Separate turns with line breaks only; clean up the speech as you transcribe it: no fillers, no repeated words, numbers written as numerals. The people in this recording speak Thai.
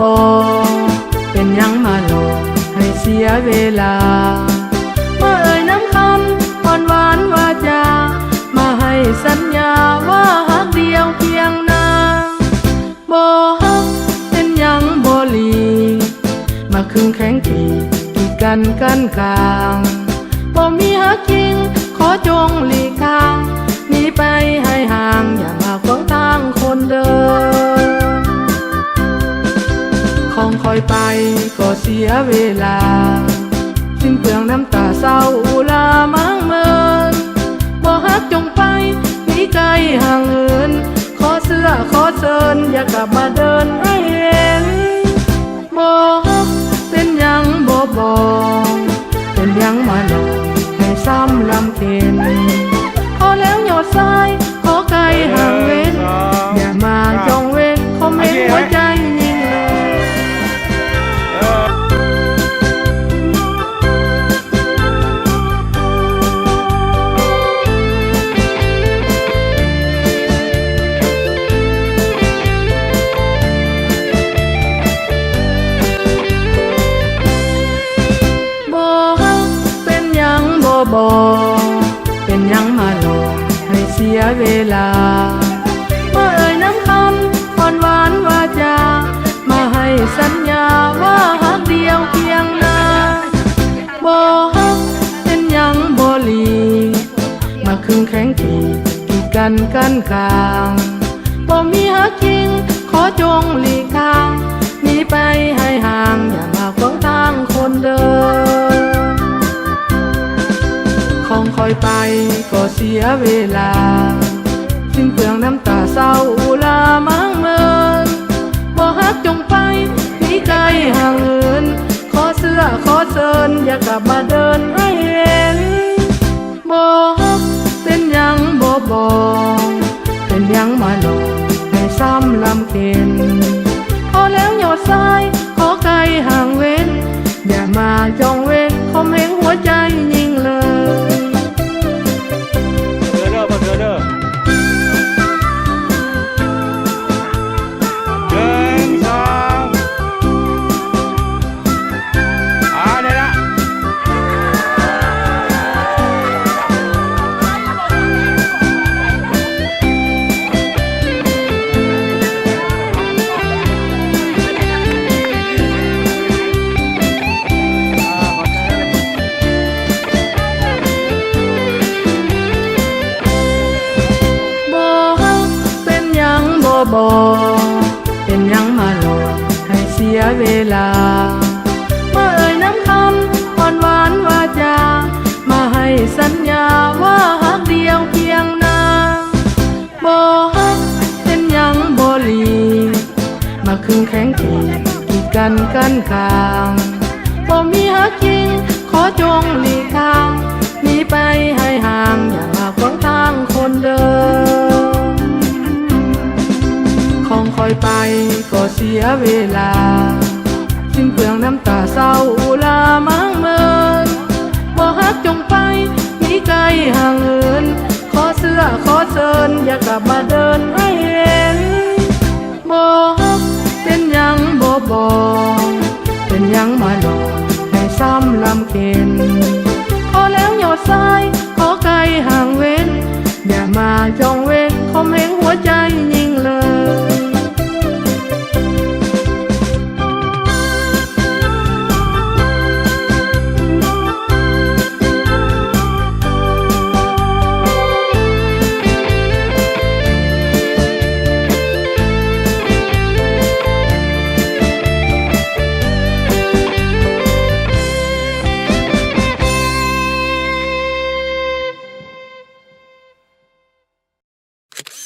บอกเป็นยังมาหลอกให้เสียเวลามาเอ่ยน้ำคำอ่อนหวานวาจามาให้สัญญาว่าฮักเดียวเพียงนาบ่ฮักเป็นยังบ่ลีมาคึงแข็งขีดกันกลางบ่มีฮักจริงขอจงหลีกทางหนีไปให้ห่างอย่ามาขวางทางคนเดินคงคอยไปก็เสียเวลาสิ้นเปลืองน้ำตาเศร้าอุลามั่งเมินบ่ฮักจงไปหนีไกลห่างเหินขอเสื้อขอเชิญอย่ากลับมาเดินให้เห็นบ่ฮักเป็นยังบ่บอกเป็นยังมาหลอกให้ซ้ำลำเค็นพอแล้วหยดทรายขอไกลห่างเว้นอย่ามาจองเว้นคอมเมนต์หัวใจยิ่งเลยบอกเป็นยังมาหลอกให้เสียเวลามาเอ่ยน้ำคำอ่อนหวานวาจามาให้สัญญาว่าฮักเดียวเพียงนาบ่ฮักเป็นยังบ่ลีมาคึงแข็งขีดกันกลางบ่มีฮักจริงขอจงหลีกทางหนีไปให้ห่างอย่ามาขวางทางคนเดินคงคอยไปก็เสียเวลาสิ้นเปลืองน้ำตาเศร้าอุลามั่งเมินบ่ฮักจงไปหนีไกลห่างเหินขอเสื้อขอเชิญอย่ากลับมาเดินให้เห็นบ่ฮักเป็นยังบ่บอกเป็นยังมาหลอกให้ซ้ำลำเค็นพอแล้วหยดทรายขอไกลห่างเว้นอย่ามาจองเว้นคอมเมนต์หัวใจยิ่งเลยบอกเป็นยังมาหลอกให้เสียเวลามาเอ่ยน้ำคำอ่อนหวานวาจามาให้สัญญาว่าฮักเดียวเพียงนาบ่ฮักเป็นยังบ่ลีมาคึงแข็งขีดกันกลางบ่มีฮักจริงขอจงหลีกทางหนีไปให้ห่างอย่ามาขวางทางคนเดินคงคอยไปก็เสียเวลาสิ้นเปลืองน้ำตาเศร้าอุลามั่งเมินบ่ฮักจงไปหนีไกลห่างเหินขอเสื้อขอเชิญอย่ากลับมาเดินให้เห็นบ่ฮักเป็นยังบ่บอกเป็นยังมาหลอกให้ซ้ำลำเค็น